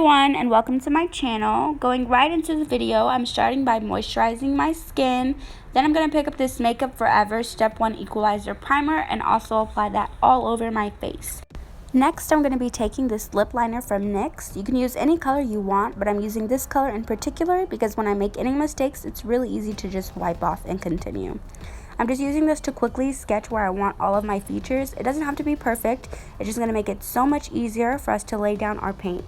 everyone, and welcome to my channel. Going right into the video, I'm starting by moisturizing my skin. Then I'm going to pick up this Makeup Forever Step 1 Equalizer Primer and also apply that all over my face. Next, I'm going to be taking this lip liner from NYX. You can use any color you want, but I'm using this color in particular because when I make any mistakes, it's really easy to just wipe off and continue. I'm just using this to quickly sketch where I want all of my features. It doesn't have to be perfect, it's just going to make it so much easier for us to lay down our paint.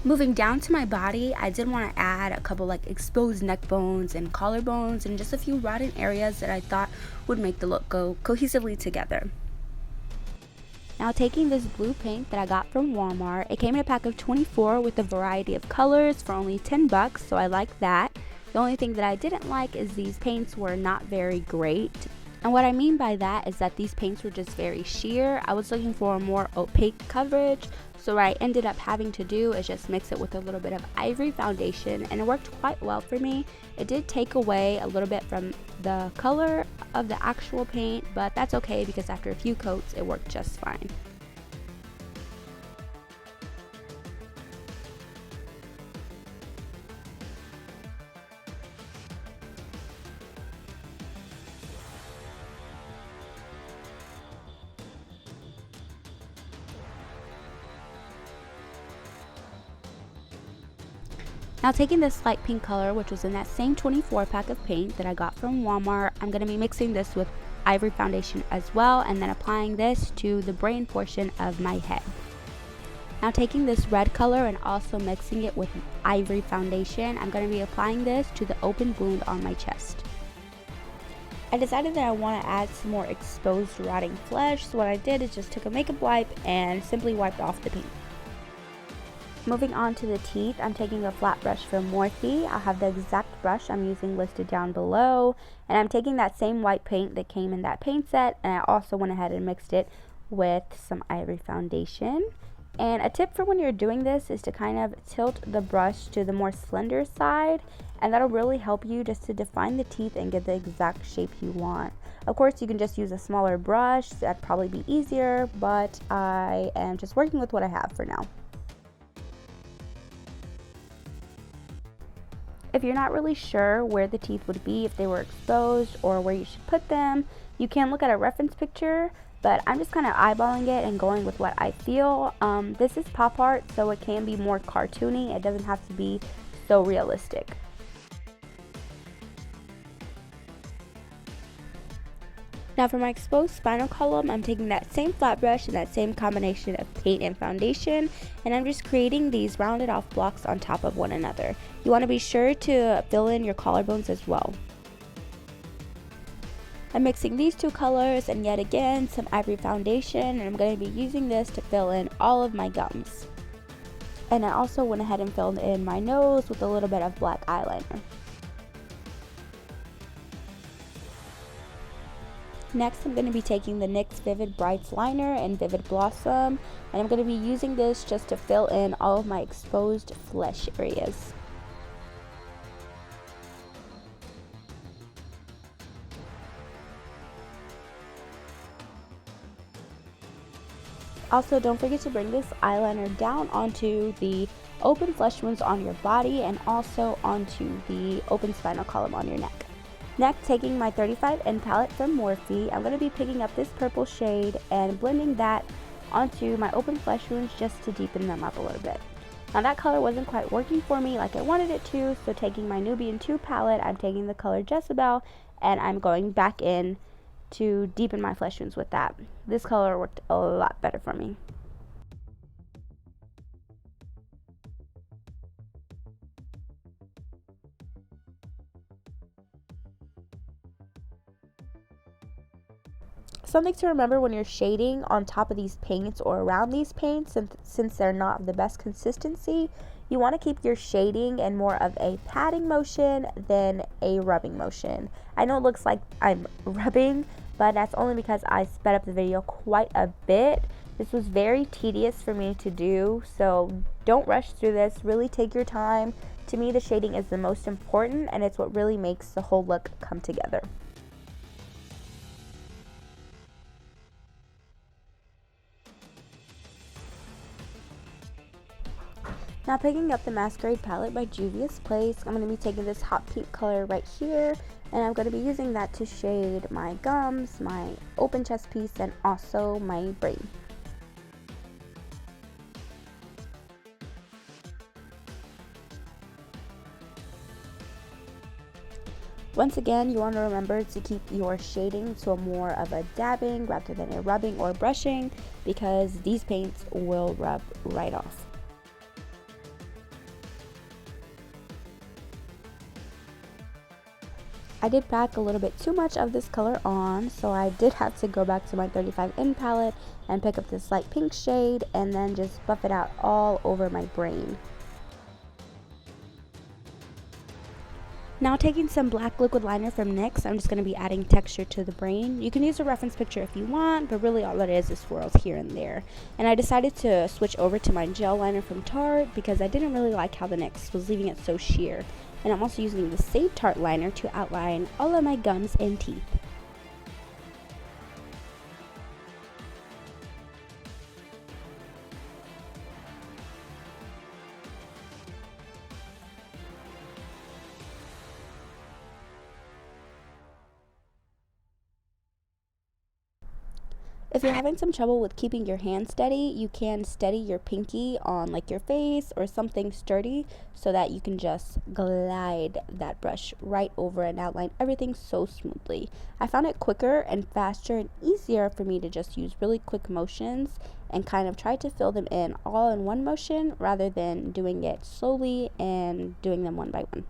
Moving down to my body, I did want to add a couple exposed neck bones and collarbones and just a few rotten areas that I thought would make the look go cohesively together. Now taking this blue paint that I got from Walmart, it came in a pack of 24 with a variety of colors for only 10 bucks, so I like that. The only thing that I didn't like is these paints were not very great. And what I mean by that is that these paints were just very sheer. I was looking for a more opaque coverage, so what I ended up having to do is just mix it with a little bit of ivory foundation, and it worked quite well for me. It did take away a little bit from the color of the actual paint, but that's okay because after a few coats it worked just fine. Now taking this light pink color, which was in that same 24 pack of paint that I got from Walmart, I'm going to be mixing this with ivory foundation as well, and then applying this to the brain portion of my head. Now taking this red color and also mixing it with ivory foundation, I'm going to be applying this to the open wound on my chest. I decided that I want to add some more exposed rotting flesh, so what I did is just took a makeup wipe and simply wiped off the paint. Moving on to the teeth, I'm taking a flat brush from Morphe. I'll have the exact brush I'm using listed down below. And I'm taking that same white paint that came in that paint set, and I also went ahead and mixed it with some ivory foundation. And a tip for when you're doing this is to kind of tilt the brush to the more slender side, and that'll really help you just to define the teeth and get the exact shape you want. Of course, you can just use a smaller brush, that'd probably be easier, but I am just working with what I have for now. If you're not really sure where the teeth would be if they were exposed or where you should put them, you can look at a reference picture, but I'm just kind of eyeballing it and going with what I feel. This is pop art, so it can be more cartoony. It doesn't have to be so realistic. Now for my exposed spinal column, I'm taking that same flat brush and that same combination of paint and foundation, and I'm just creating these rounded off blocks on top of one another. You want to be sure to fill in your collarbones as well. I'm mixing these two colors and yet again some ivory foundation, and I'm going to be using this to fill in all of my gums. And I also went ahead and filled in my nose with a little bit of black eyeliner. Next, I'm going to be taking the NYX Vivid Brights Liner and Vivid Blossom, and I'm going to be using this just to fill in all of my exposed flesh areas. Also, don't forget to bring this eyeliner down onto the open flesh wounds on your body and also onto the open spinal column on your neck. Next, taking my 35N palette from Morphe, I'm going to be picking up this purple shade and blending that onto my open flesh wounds just to deepen them up a little bit. Now that color wasn't quite working for me like I wanted it to, so taking my Nubian 2 palette, I'm taking the color Jezebel and I'm going back in to deepen my flesh wounds with that. This color worked a lot better for me. Something to remember when you're shading on top of these paints or around these paints, since they're not the best consistency, you want to keep your shading in more of a patting motion than a rubbing motion. I know it looks like I'm rubbing, but that's only because I sped up the video quite a bit. This was very tedious for me to do, so don't rush through this. Really take your time. To me, the shading is the most important, and it's what really makes the whole look come together. Now picking up the Masquerade palette by Juvias Place, I'm going to be taking this hot pink color right here, and I'm going to be using that to shade my gums, my open chest piece, and also my braid. Once again, you want to remember to keep your shading to a more of a dabbing rather than a rubbing or brushing, because these paints will rub right off. I did pack a little bit too much of this color on, so I did have to go back to my 35N palette and pick up this light pink shade and then just buff it out all over my brain. Now taking some black liquid liner from NYX, I'm just going to be adding texture to the brain. You can use a reference picture if you want, but really all it is swirls here and there. And I decided to switch over to my gel liner from Tarte because I didn't really like how the NYX was leaving it so sheer. And I'm also using the same Tarte liner to outline all of my gums and teeth. If you're having some trouble with keeping your hand steady, you can steady your pinky on like your face or something sturdy so that you can just glide that brush right over and outline everything so smoothly. I found it quicker and faster and easier for me to just use really quick motions and kind of try to fill them in all in one motion rather than doing it slowly and doing them one by one.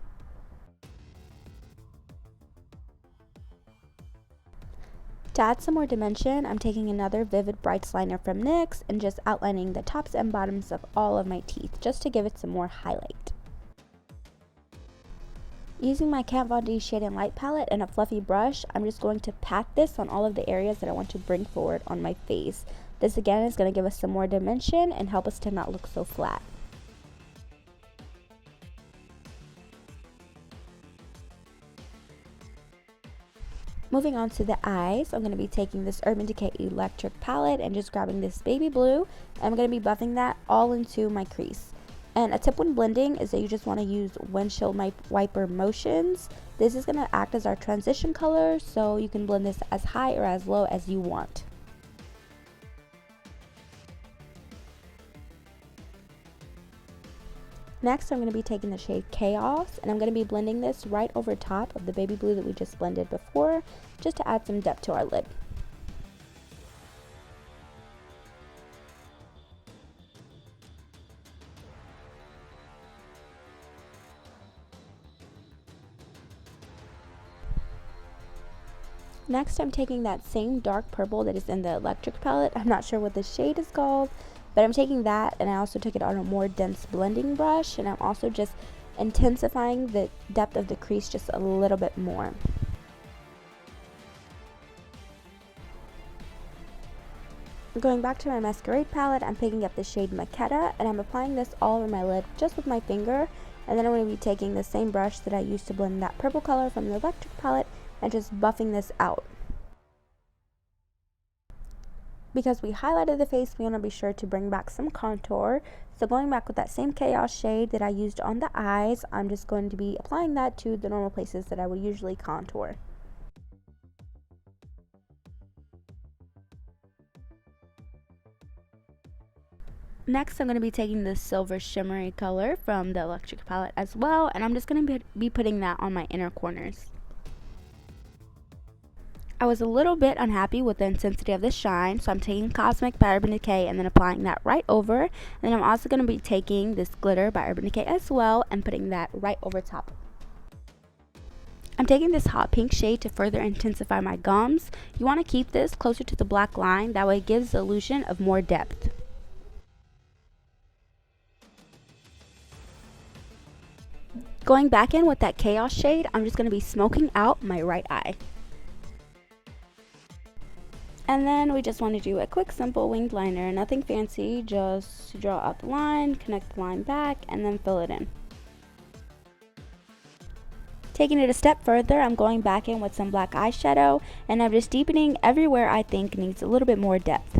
To add some more dimension, I'm taking another Vivid Brights liner from NYX and just outlining the tops and bottoms of all of my teeth, just to give it some more highlight. Using my Kat Von D Shade and Light palette and a fluffy brush, I'm just going to pat this on all of the areas that I want to bring forward on my face. This again is going to give us some more dimension and help us to not look so flat. Moving on to the eyes, I'm going to be taking this Urban Decay Electric palette and just grabbing this baby blue. I'm going to be buffing that all into my crease. And a tip when blending is that you just want to use windshield wiper motions. This is going to act as our transition color, so you can blend this as high or as low as you want. Next, I'm going to be taking the shade Chaos, and I'm going to be blending this right over top of the baby blue that we just blended before, just to add some depth to our lid. Next, I'm taking that same dark purple that is in the electric palette. I'm not sure what the shade is called, but I'm taking that, and I also took it on a more dense blending brush, and I'm also just intensifying the depth of the crease just a little bit more. Going back to my masquerade palette, I'm picking up the shade Maqueta, and I'm applying this all over my lid just with my finger, and then I'm going to be taking the same brush that I used to blend that purple color from the electric palette and just buffing this out. Because we highlighted the face, we want to be sure to bring back some contour. So going back with that same Chaos shade that I used on the eyes, I'm just going to be applying that to the normal places that I would usually contour. Next, I'm going to be taking this silver shimmery color from the electric palette as well, and I'm just going to be putting that on my inner corners. I was a little bit unhappy with the intensity of the shine, so I'm taking Cosmic by Urban Decay and then applying that right over. And then I'm also going to be taking this glitter by Urban Decay as well and putting that right over top. I'm taking this hot pink shade to further intensify my gums. You want to keep this closer to the black line, that way it gives the illusion of more depth. Going back in with that Chaos shade, I'm just going to be smoking out my right eye. And then we just want to do a quick simple winged liner, nothing fancy, just draw out the line, connect the line back, and then fill it in. Taking it a step further, I'm going back in with some black eyeshadow, and I'm just deepening everywhere I think needs a little bit more depth.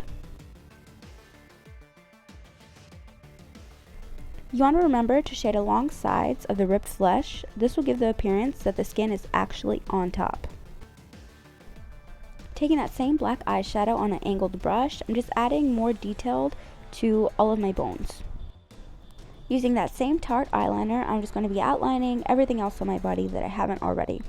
You want to remember to shade along sides of the ripped flesh. This will give the appearance that the skin is actually on top. Taking that same black eyeshadow on an angled brush, I'm just adding more detailed to all of my bones. Using that same Tarte eyeliner, I'm just going to be outlining everything else on my body that I haven't already.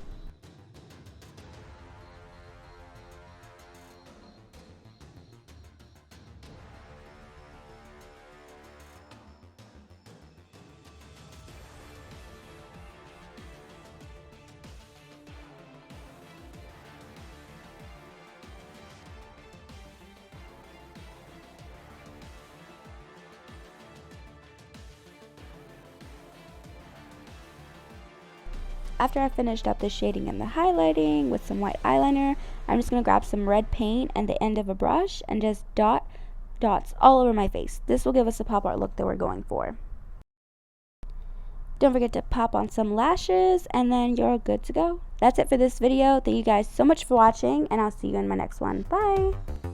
After I finished up the shading and the highlighting with some white eyeliner, I'm just going to grab some red paint and the end of a brush and just dot dots all over my face. This will give us the pop art look that we're going for. Don't forget to pop on some lashes and then you're good to go. That's it for this video. Thank you guys so much for watching and I'll see you in my next one. Bye!